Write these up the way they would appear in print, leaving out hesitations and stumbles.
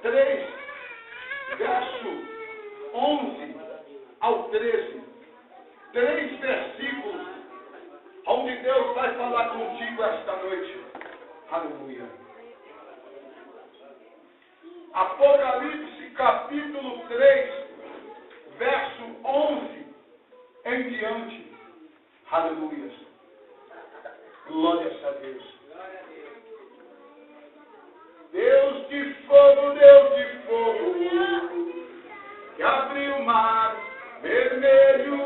3, verso 11 ao 13. 3 versículos onde Deus vai falar contigo esta noite. Aleluia. Apocalipse capítulo 3, verso 11 em diante. Aleluia. Glórias a Deus. Deus de fogo, que abriu o mar vermelho.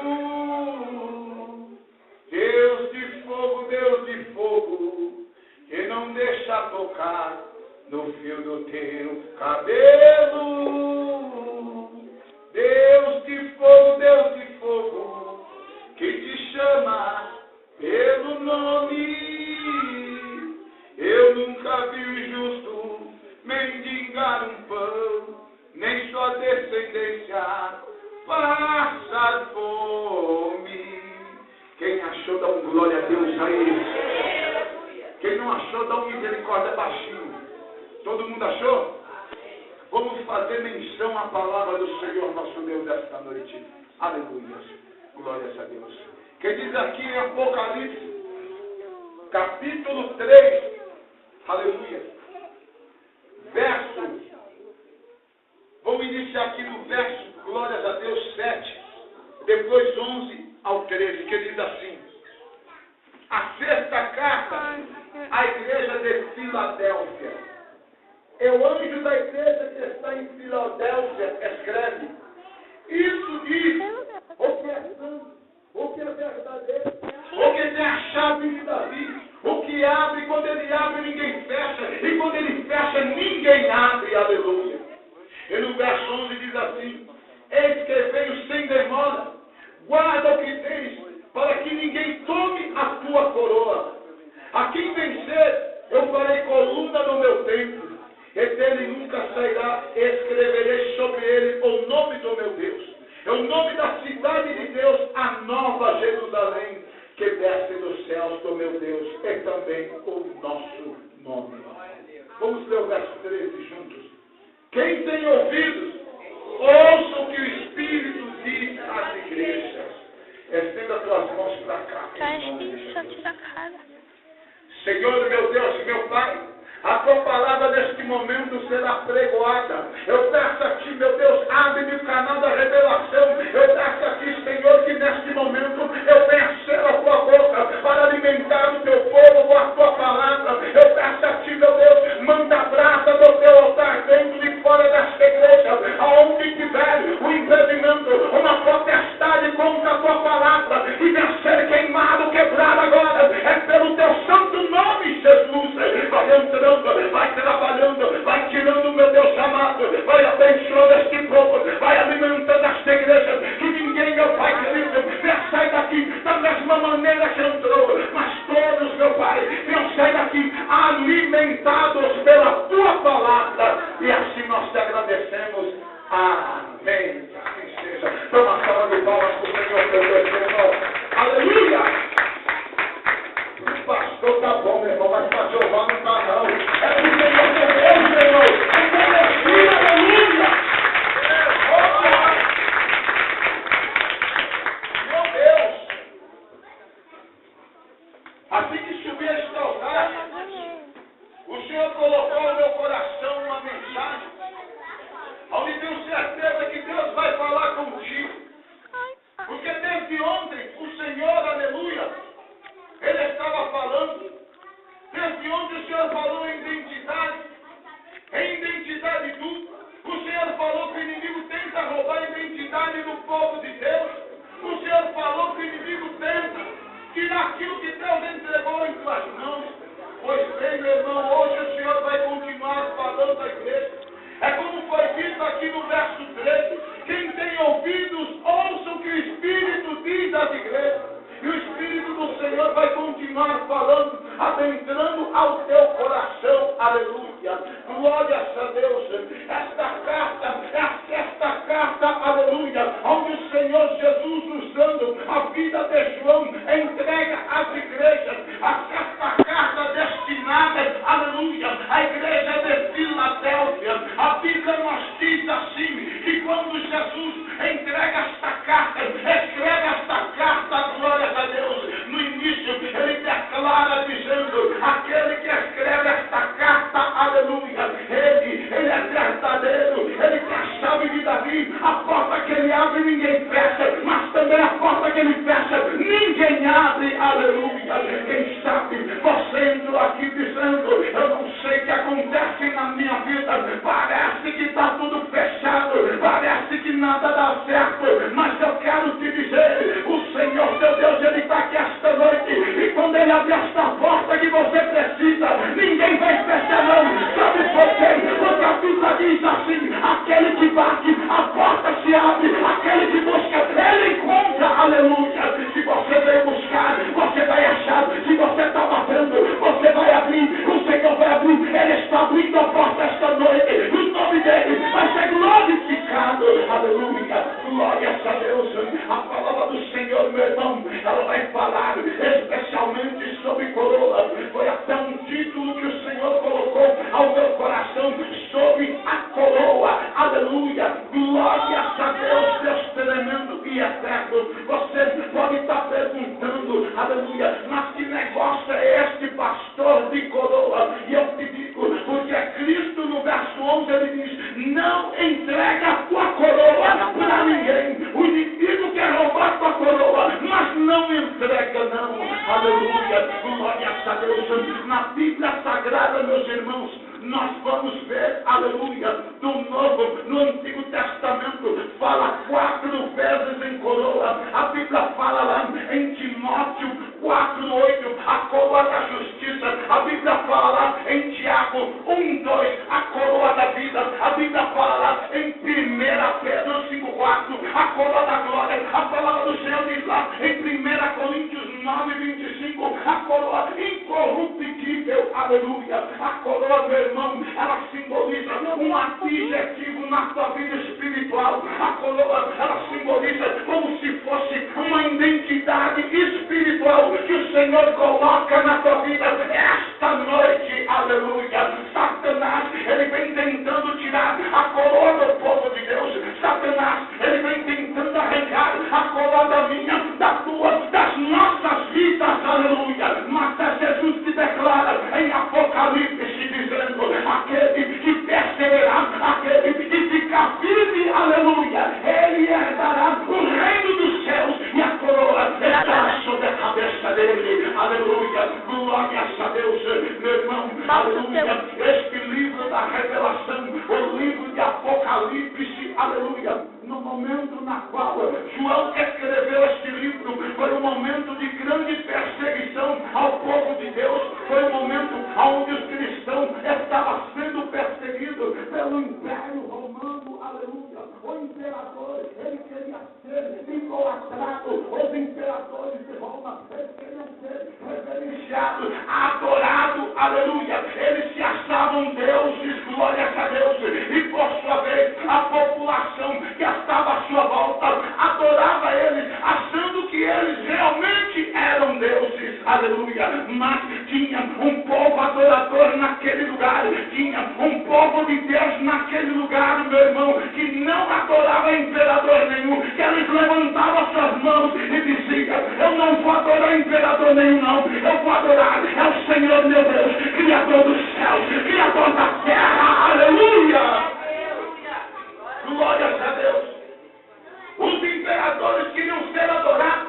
Deus de fogo, que não deixa tocar no fio do teu cabelo. Deus de fogo, que te chama pelo nome. Eu nunca vi o justo mendigar um pão, nem sua descendência passar fome. Quem achou, dá um glória a Deus aí. Quem não achou, dá um misericórdia baixinho. Todo mundo achou? Vamos fazer menção à palavra do Senhor nosso Deus esta noite. Aleluia. Glórias a Deus. Que diz aqui em Apocalipse, capítulo 3, aleluia, verso, vamos iniciar aqui no verso, glórias a Deus, 7, depois 11 ao 13, que diz assim: a sexta carta à igreja de Filadélfia. É o anjo da igreja que está em Filadélfia escreve: isso diz o que é santo, o que é verdadeiro, o que tem a chave de Davi, o que abre, quando ele abre ninguém fecha, e quando ele fecha ninguém abre. Aleluia. E no verso 11 diz assim: eis que venho sem demora, guarda o que tens, para que ninguém tome a tua coroa. A quem vencer, eu farei coluna no meu templo, e dele nunca sairá. Escreverei sobre ele o nome do meu Deus, é o nome da cidade de Deus, a nova Jerusalém, que desce dos céus do meu Deus, é também o nosso nome. Vamos ler o verso 13 juntos. Quem tem ouvidos, ouça o que o Espírito diz às igrejas. Estenda as tuas mãos para cá. Senhor, meu Deus e meu Pai, a tua palavra neste momento será pregoada. Eu peço a ti, meu Deus, abre-me o canal da revelação. Eu peço a ti, Senhor, que neste momento eu venha ser a tua boca para alimentar o teu povo com a tua palavra. Eu peço a ti, meu Deus, manda a brasa do teu altar dentro e fora desta igreja, aonde tiver o impedimento, uma potestade contra a tua palavra, e venha ser queimado, quebrado agora. É pelo teu santo nome, Jesus. Vai entrando, vai trabalhando, vai tirando, meu Deus amado, vai abençoando este povo, vai alimentando esta igreja, que ninguém, meu Pai querido, venha sair daqui da mesma maneira que entrou, mas todos, meu Pai, venham sair daqui alimentados pela tua palavra, e assim nós te agradecemos. Amém. Assim seja. Dá uma salva de palmas para o Senhor, meu Deus, irmão. Aleluia. O pastor tá bom, meu irmão, mas para Jeová não tá não. É o Senhor que é Deus, meu irmão. Aleluia. Meu Deus. Assim que subir este altar, o Senhor colocou no meu coração uma mensagem, onde tenho certeza que Deus vai falar contigo. Porque desde ontem o Senhor, aleluia, Ele estava falando. Desde ontem o Senhor falou em identidade dupla. O Senhor falou que o inimigo tenta roubar a identidade do povo de Deus. O Senhor falou que o inimigo tenta tirar aquilo que Deus entregou em tuas mãos. Pois bem, meu irmão, hoje o Senhor vai continuar falando à igreja. É como foi dito aqui no verso 13: quem tem ouvidos, ouça o que o Espírito diz às igrejas. E o Espírito do Senhor vai continuar falando, adentrando ao teu coração. Aleluia. Glórias a Deus. Esta carta é a sexta carta, aleluia, onde o Senhor Jesus, usando a vida de João, entrega às igrejas. A sexta carta destinada, aleluia, à igreja de Filadélfia. A Bíblia sabe, aleluia, quem sabe você entrou aqui dizendo, eu não sei o que acontece na minha vida, parece que está tudo fechado, parece que nada dá certo, mas eu quero te dizer, o Senhor teu Deus, Ele está aqui esta noite, e quando Ele abrir esta porta que você precisa, ninguém vai fechar não, sabe por quê? Porque a Bíblia diz assim, aquele que bate, a porta se abre, aquele que busca, Ele encontra, aleluia. Se você veio buscar, você vai achar, se você está batendo, você vai abrir, o Senhor vai abrir, Ele está abrindo a porta esta noite, o nome dEle vai ser glorificado, aleluia, glórias a Deus. A palavra do Senhor, meu irmão, ela vai falar especialmente sobre coroa, foi até um título que o Senhor colocou ao meu coração, sobre a coroa, aleluia, glórias a Deus, Deus tremendo e eterno. Você pode estar perguntando, aleluia, mas que negócio é este, pastor, de coroa? E eu te digo, porque Cristo no verso 11 ele diz, não entrega a tua coroa para ninguém. O inimigo quer roubar a tua coroa, mas não entrega não, aleluia, glórias a Deus. Na Bíblia Sagrada, meus irmãos, nós vamos ver, aleluia, no Antigo Testamento, fala 4 vezes em coroa. A Bíblia fala lá em Timóteo 4:8, a coroa da justiça. A Bíblia fala lá em Tiago 1:2, a coroa da vida. A Bíblia fala lá em 1 Pedro 5:4, a coroa da glória. A palavra do Senhor diz lá em 1 Coríntios 9:25, a coroa incorruptível, aleluia. A coroa, meu irmão, ela simboliza um adjetivo na tua vida espiritual. A coroa, ela simboliza como se fosse uma identidade espiritual que o Senhor coloca na tua vida. Esta noite, aleluia, Satanás, ele vem tentando tirar a coroa do povo de Deus. Satanás, ele vem tentando arrancar a coroa da minha, da tua, das nossas vidas, aleluia. Mas é Jesus que declara em Apocalipse, dizendo, aquele que perseverar, aquele que ficar firme, aleluia, ele herdará o reino dos céus e a coroa estará sobre a cabeça dele, aleluia, glórias a Deus, meu irmão, aleluia. Este livro da revelação, o livro de Apocalipse, aleluia, no momento na qual João escreveu este livro, foi um momento de grande perseguição ao povo de Deus, foi um momento onde os cristãos estavam sendo perseguidos pelo Império Romano, aleluia. O imperador, ele queria ser idolatrado, os imperadores de Roma, eles queriam ser reverenciados, adorados, aleluia. Eles se achavam deuses, glórias a Deus, e por sua vez a população que estava à sua volta adorava eles, achando que eles realmente eram deuses, aleluia. Mas tinha um povo adorador naquele lugar, tinha um povo de Deus naquele lugar, meu irmão, que não adorava imperador nenhum, que eles levantavam suas mãos e diziam, eu não vou adorar imperador nenhum não, eu vou adorar é o Senhor meu Deus, Criador dos céus, Criador da terra, aleluia, glórias a Deus. Os imperadores queriam ser adorados,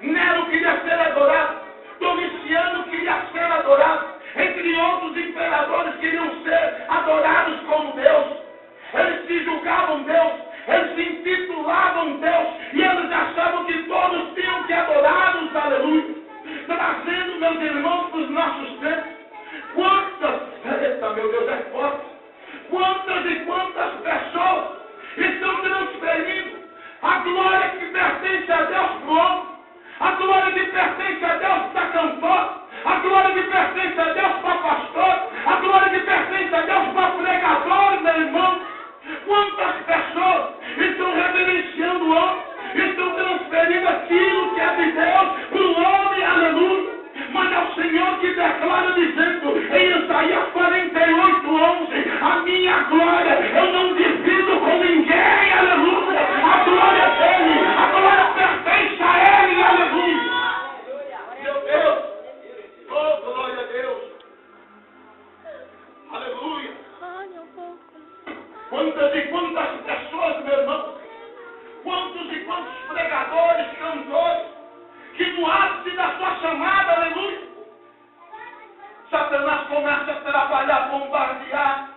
Nero queria ser adorado, Domiciano queria ser adorado, entre outros imperadores queriam ser adorados como Deus. Eles se julgavam Deus, eles se intitulavam Deus, e eles achavam que todos tinham que adorá-los, aleluia. Trazendo, meus irmãos, para os nossos tempos, meu Deus, é forte, quantas e quantas pessoas estão transferindo a glória que pertence a Deus para o homem, a glória que pertence a Deus para cantor, a glória que pertence a Deus para pastor, a glória que pertence a Deus para pregador, meu irmão. Quantas pessoas estão reverenciando o homem, estão transferindo aquilo que é de Deus para o homem, aleluia. Mas é o Senhor que declara dizendo em Isaías 48:11, a minha glória eu não divido com ninguém, aleluia. A glória é dele, a glória pertence a ele, aleluia. Meu Deus, oh glória a Deus, aleluia. Quantas e quantas pessoas, meu irmão, quantos e quantos pregadores, cantores, que no ápice da chamada, aleluia. Satanás começa a trabalhar, a bombardear.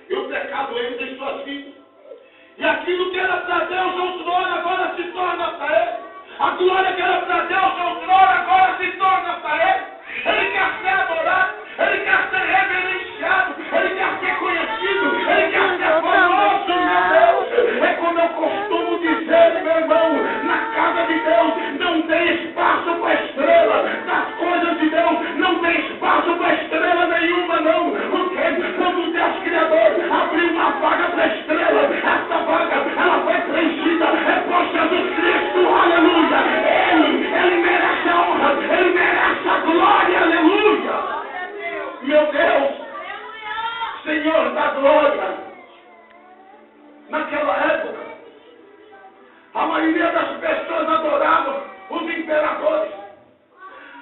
E o pecado entra em suas vidas. E aquilo que era para Deus outrora, agora se torna para ele. A glória que era para Deus outrora, agora se torna para ele. Ele quer ser adorado, ele quer ser reverenciado, ele quer ser conhecido, ele quer ser famoso, meu Deus. É como eu costumo dizer, meu irmão, na casa de Deus não tem espaço para estrela, nas coisas de Deus não tem espaço para estrela nenhuma, não. Porque quando Deus Criador abriu uma vaga para estrela, essa vaga ela foi preenchida, é por Jesus Cristo, aleluia. Ele merece a honra, ele merece a glória, aleluia. Meu Deus, Senhor da glória. Naquela época, a maioria das pessoas adoravam os imperadores.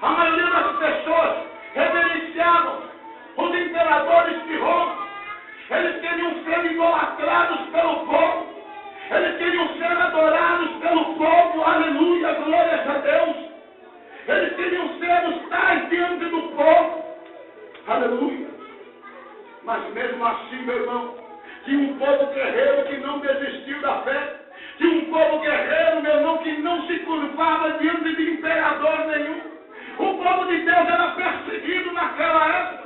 A maioria das pessoas reverenciavam os imperadores de Roma. Eles queriam ser idolatrados pelo povo. Eles queriam ser adorados pelo povo. Aleluia, glórias a Deus. Eles queriam ser os tais diante do povo. Aleluia. Mas mesmo assim, meu irmão, tinha um povo guerreiro que não desistiu da fé. Tinha um povo guerreiro, meu irmão, que não se curvava diante de imperador nenhum. O povo de Deus era perseguido naquela época.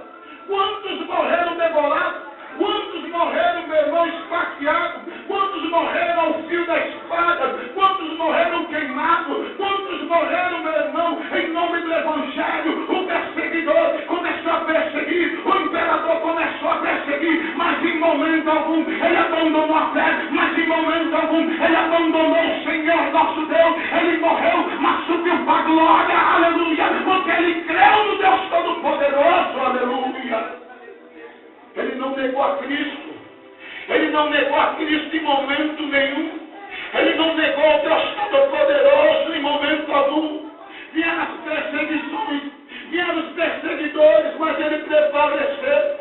Quantos morreram degolados? Quantos morreram, meu irmão, esfaqueados? Quantos morreram ao fio da espada? Quantos morreram queimados? Quantos morreram, meu irmão, em nome do Evangelho? O perseguidor começou a perseguir, o imperador começou a perseguir, mas em momento algum ele abandonou a fé, mas em momento algum ele abandonou o Senhor nosso Deus. Ele morreu, mas subiu para a glória, aleluia, porque ele creu no Deus Todo-Poderoso, aleluia. Ele não negou a Cristo. Ele não negou a Cristo em momento nenhum. Ele não negou o Deus Todo-Poderoso em momento algum. Vieram as perseguições, vieram os perseguidores, mas ele prevaleceu.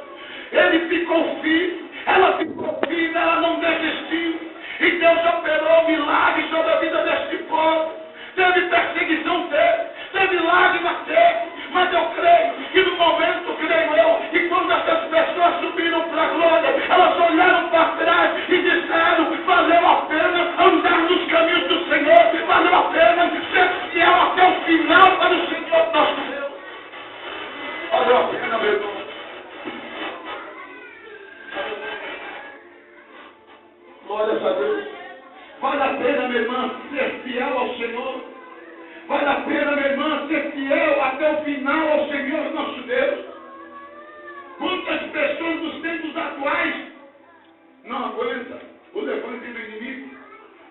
Ele ficou firme, ela ficou firme, ela não desistiu. E Deus operou milagres sobre a vida deste povo. Teve perseguição, teve lágrimas, mas eu creio que no momento, creio eu, que quando essas pessoas subiram para a glória, elas olharam para trás e disseram: valeu a pena andar nos caminhos do Senhor, valeu a pena ser fiel até o final para o Senhor nosso Deus. Valeu a pena, meu irmão. Glórias a Deus. Vale a pena, minha irmã, ser fiel ao Senhor. Vale a pena, minha irmã, ser fiel até o final ao Senhor nosso Deus. Quantas pessoas dos tempos atuais não aguentam o levante do inimigo?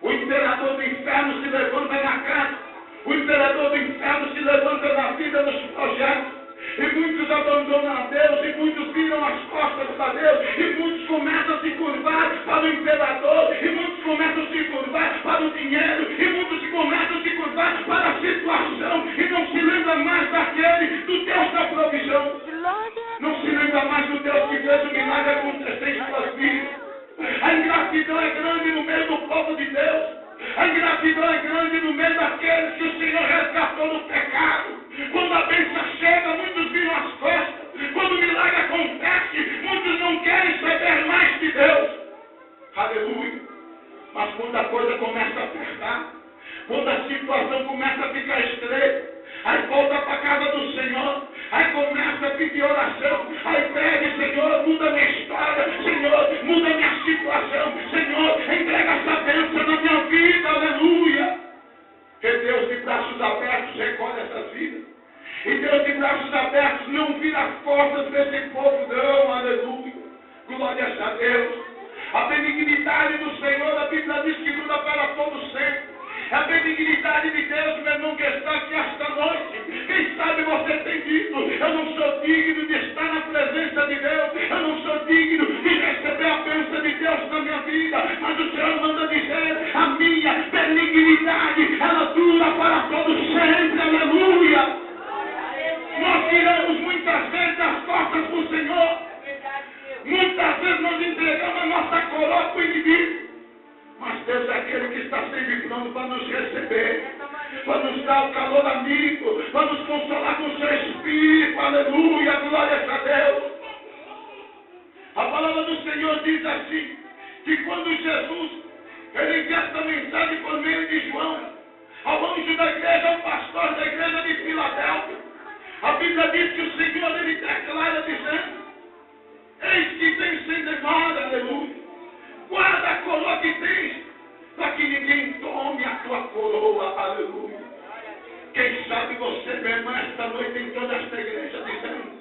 O imperador do inferno se levanta na casa. O imperador do inferno se levanta na vida, nos projetos. E muitos abandonam a Deus, e muitos viram as costas para Deus, e muitos começam a se curvar para o imperador, e muitos começam a se curvar para o dinheiro, e muitos começam a se curvar para a situação, e não se lembra mais daquele, do Deus da provisão. Não se lembra mais do Deus que fez o milagre acontecer em suas vidas. A ingratidão é grande no meio do povo de Deus. A ingratidão é grande no meio daqueles que o Senhor resgatou do pecado. Quando a bênção chega, muitos viram as costas. Quando o milagre acontece, muitos não querem saber mais de Deus. Aleluia. Mas quando a coisa começa a apertar, quando a situação começa a ficar estreita, aí volta para a casa do Senhor, aí começa a pedir oração, aí pede: Senhor, muda minha história, Senhor, muda minha situação, Senhor, entrega essa bênção na minha vida, aleluia. Que Deus de braços abertos recolhe essas vidas. E Deus de braços abertos não vira as costas desse povo, não, aleluia. Glórias a Deus. A benignidade do Senhor, a Bíblia diz que dura para todo sempre. A benignidade de Deus, meu irmão, que está aqui esta noite. Quem sabe você tem dito: eu não sou digno de estar na presença de Deus, eu não sou digno de receber a bênção de Deus na minha vida. Mas o Senhor manda dizer: a minha benignidade, ela dura para todo sempre, aleluia. Nós tiramos muitas vezes as costas para o Senhor. Muitas vezes nós entregamos a nossa coroa para o inimigo. Mas Deus é aquele que está sempre pronto para nos receber, para nos dar o calor amigo, para nos espírito, aleluia, glória a Deus. A palavra do Senhor diz assim, que quando Jesus, ele envia esta mensagem por meio de João, ao anjo da igreja, ao pastor da igreja de Filadélfia, a Bíblia diz que o Senhor, ele declara dizendo, eis que vem sem demora, aleluia, guarda a coroa que tens, para que ninguém tome a tua coroa, aleluia. Quem sabe você, meu irmão, esta noite em toda esta igreja, dizendo,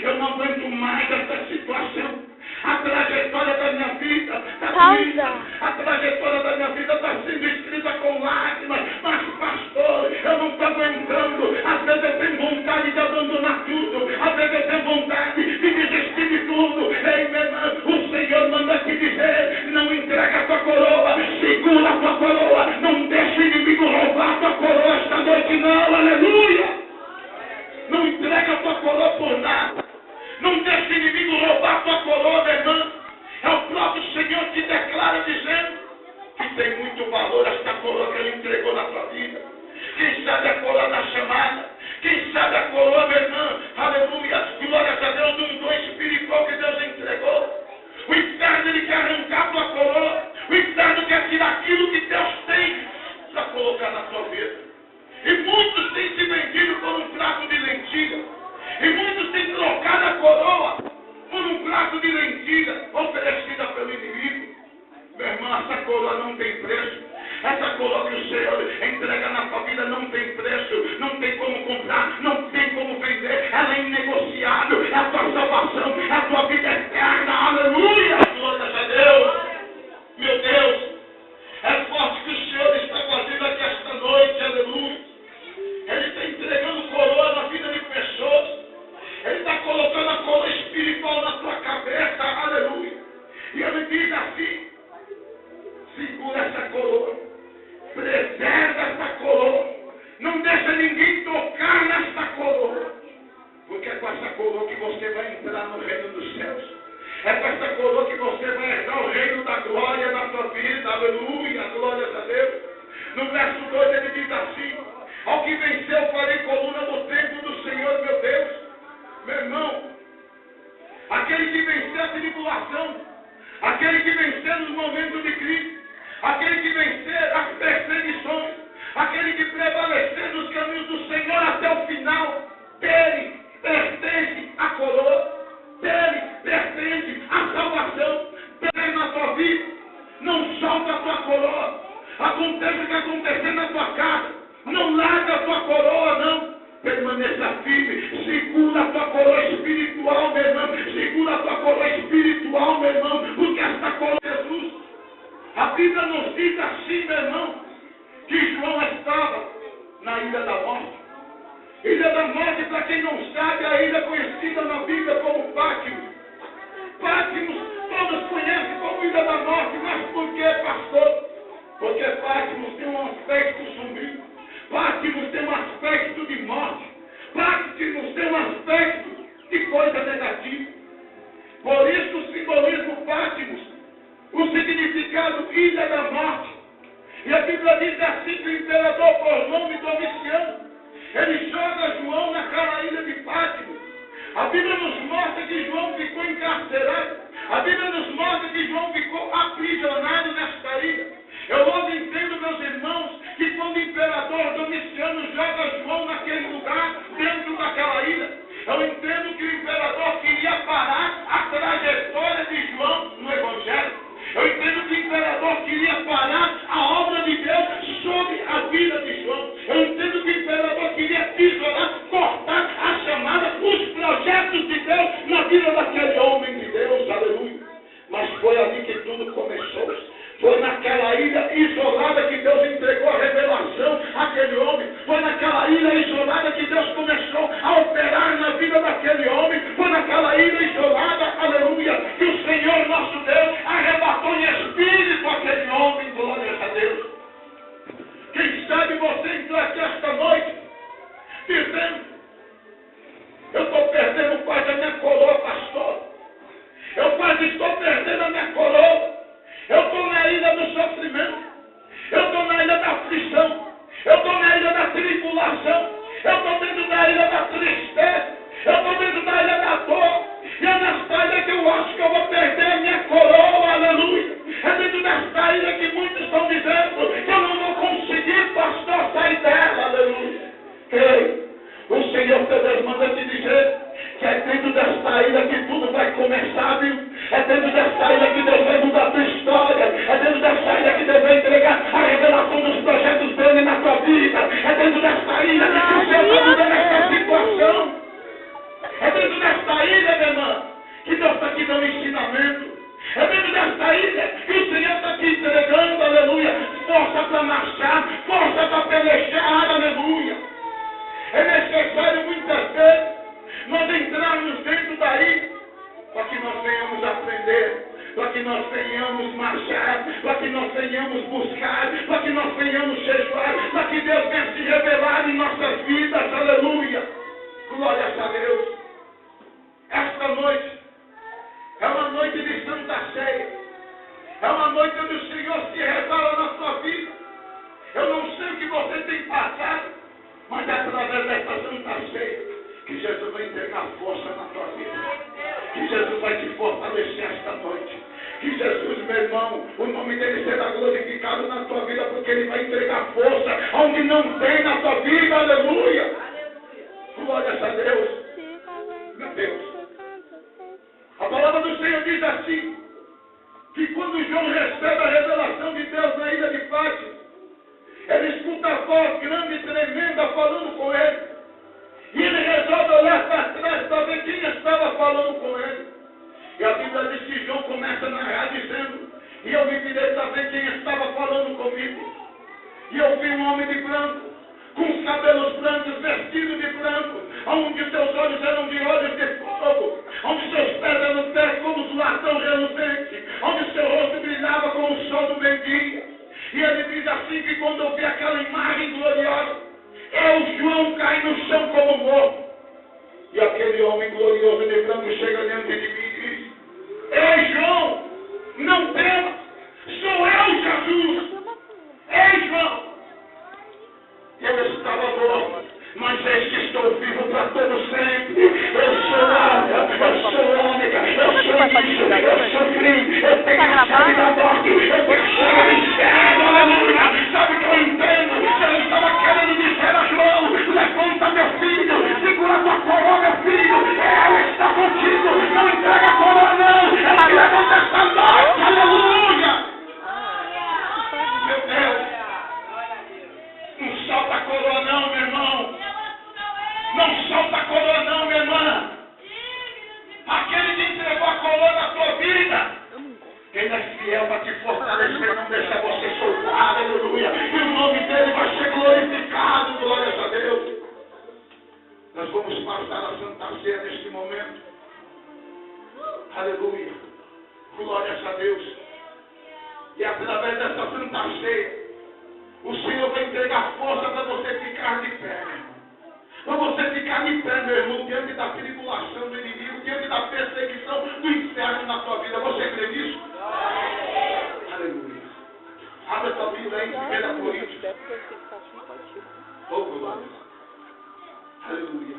eu não aguento mais essa situação. A trajetória da minha vida está triste. A trajetória da minha vida está sendo escrita com lágrimas. Mas, pastor, eu não estou aguentando. Às vezes eu tenho vontade de abandonar tudo. Às vezes eu tenho vontade de desistir de tudo. Ei, meu irmão, o Senhor manda te dizer, não entrega a tua coroa. Segura a tua coroa. Não deixe o inimigo roubar a tua coroa esta noite, não. Aleluia. Não entrega a tua coroa por nada. Não deixe o inimigo roubar a tua coroa, meu irmão. É o próprio Senhor que declara dizendo que tem muito valor esta coroa que Ele entregou na tua vida. Quem sabe a coroa da chamada. Quem sabe a coroa, meu irmão. Aleluia. Glórias a Deus, um dom espiritual que Deus entregou. O inferno, ele quer arrancar a tua coroa. O inferno quer tirar aquilo que Deus tem para colocar na tua vida. E muitos têm se vendido por um prato de lentilha. E muitos têm trocado a coroa por um prato de lentilha oferecida pelo inimigo. Meu irmão, essa coroa não tem preço. Essa coroa que o Senhor entrega na tua vida não tem preço. Não tem como comprar, não tem como vender. Ela é inegociável. É a tua salvação, é a tua vida eterna. Aleluia! Glória a Deus! Meu Deus! É forte que o Senhor está fazendo aqui esta noite. Aleluia! Ele está entregando coroa na vida de pessoas. Ele está colocando a coroa espiritual na tua cabeça. Aleluia. E ele diz assim, segura essa coroa. Preserva essa coroa. Não deixa ninguém tocar nessa coroa. Porque é com essa coroa que você vai entrar no reino dos céus. É com essa coroa que você vai herdar o reino da glória na tua vida. Aleluia. Glória a Deus. No verso 2 ele diz assim, ao que venceu farei coluna do templo do Senhor, meu Deus. Meu irmão, aquele que venceu a tribulação, aquele que venceu nos momentos de crise, aquele que vencer as perseguições, aquele que prevalecer nos caminhos do Senhor até o final, dele pertence a coroa, dele pertence a salvação, dele na tua vida. Não solta a tua coroa, aconteça o que acontecer na tua casa. Não larga a tua coroa, não. Permaneça firme. Segura a tua coroa espiritual, meu irmão. Segura a tua coroa espiritual, meu irmão. Porque esta coroa é Jesus. A Bíblia nos diz assim, meu irmão, que João estava na ilha da morte. Ilha da morte, para quem não sabe, a ilha conhecida na Bíblia como Patmos. Patmos, todos conhecem como ilha da morte. Mas por que, pastor? Porque Patmos tem um aspecto sombrio. Patmos tem um aspecto de morte. Patmos tem um aspecto de coisa negativa. Por isso o simbolismo Patmos, o significado ilha da morte. E a Bíblia diz assim que o imperador, por nome Domiciano, ele joga João naquela ilha de Patmos. A Bíblia nos mostra que João ficou encarcerado. A Bíblia nos mostra que João ficou aprisionado nesta ilha. Eu logo entendo, meus irmãos, que quando o imperador Domiciano joga João naquele lugar, dentro daquela ilha, eu entendo que o imperador queria parar a trajetória de João no Evangelho. Eu entendo que o imperador queria parar a obra de Deus sobre a vida de João. Eu entendo que o imperador queria isolar, cortar a chamada, os projetos de Deus na vida daquele homem de Deus. Aleluia. Mas foi ali que tudo começou. Foi naquela ilha isolada que Deus entregou a revelação àquele homem. Foi naquela ilha isolada que Deus começou a operar na vida daquele homem. Foi naquela ilha isolada, aleluia, que o Senhor nosso Deus arrebatou em espírito aquele homem, glória a Deus. Quem sabe você entrou aqui esta noite dizendo, eu estou perdendo quase a minha coroa, pastor. Eu quase estou perdendo a minha coroa. Eu estou na ilha do sofrimento. Eu estou na ilha da aflição. Eu estou na ilha da tribulação. Eu estou dentro da ilha da tristeza. ilha que tudo vai começar, viu? É dentro dessa ilha que Deus vai mudar a tua história. É dentro dessa ilha que Deus vai entregar a revelação dos projetos dele na tua vida. É dentro dessa ilha que o Senhor está mudando essa situação. É dentro dessa ilha, minha irmã, que Deus está te dando ensinamento. É dentro dessa ilha que o Senhor está te entregando, aleluia, força para marchar, força para pelejar, aleluia. É necessário muitas vezes nós entrarmos dentro da ilha para que nós venhamos aprender, para que nós venhamos marchar, para que nós venhamos buscar, para que nós venhamos jejuar, para que Deus venha se revelar em nossas vidas, aleluia. Glórias a Deus. Esta noite é uma noite de Santa Ceia. É uma noite onde o Senhor se revela na sua vida. Eu não sei o que você tem passado, mas é através desta Santa Ceia que Jesus vai entregar força na tua vida. Que Jesus vai te fortalecer esta noite. Que Jesus, meu irmão, o nome dele será glorificado na tua vida, porque ele vai entregar força onde não tem na tua vida. Aleluia. Glórias a Deus. Meu Deus. A palavra do Senhor diz assim, que quando João recebe a revelação de Deus na ilha de Fátima, ele escuta a voz grande e tremenda falando com ele. E ele resolve olhar para trás para ver quem estava falando com ele. E a Bíblia diz que João começa a narrar dizendo, e eu me virei para ver quem estava falando comigo. E eu vi um homem de branco, com os cabelos brancos, vestido de branco, onde seus olhos eram de olhos de fogo, onde seus pés eram pés como os latão reluzente, onde seu rosto brilhava como o sol do meio-dia. E ele diz assim que quando eu vi aquela imagem gloriosa, eu, João, caí no chão como morto. E aquele homem glorioso de branco chega diante de mim e diz, ei, João, não temas, sou eu, Jesus. Ei, João. Eu estava morto, mas eis que estou vivo para todo sempre. Eu sou Alfa, eu sou Ômega, eu sou isso, eu sofri, eu tenho a chave da morte, eu tenho a chave do inferno, aleluia. Sabe o que eu entendo? Eu estava querendo dizer a João, levanta meu filho, segura tua coroa, meu filho, ela está contigo, não entrega a coroa não, ela te levanta esta noite, aleluia. Meu Deus. Não solta a coroa não, meu irmão. Não solta a coroa não, minha irmã. Aquele que entregou a coroa na tua vida, ele é fiel para te fortalecer, não deixar você soltar, aleluia. E o nome dele vai ser glorificado, glórias a Deus. Nós vamos passar a Santa Ceia neste momento. Aleluia. Glórias a Deus. E através dessa Santa Ceia, o Senhor vai entregar força para você ficar de pé, meu irmão. Para você ficar de pé, meu irmão, diante da tribulação do inimigo, diante da perseguição do inferno na tua vida. Você crê nisso? Aleluia. Abre a tua Bíblia aí em 1 Coríntios. Oh, glória. Aleluia.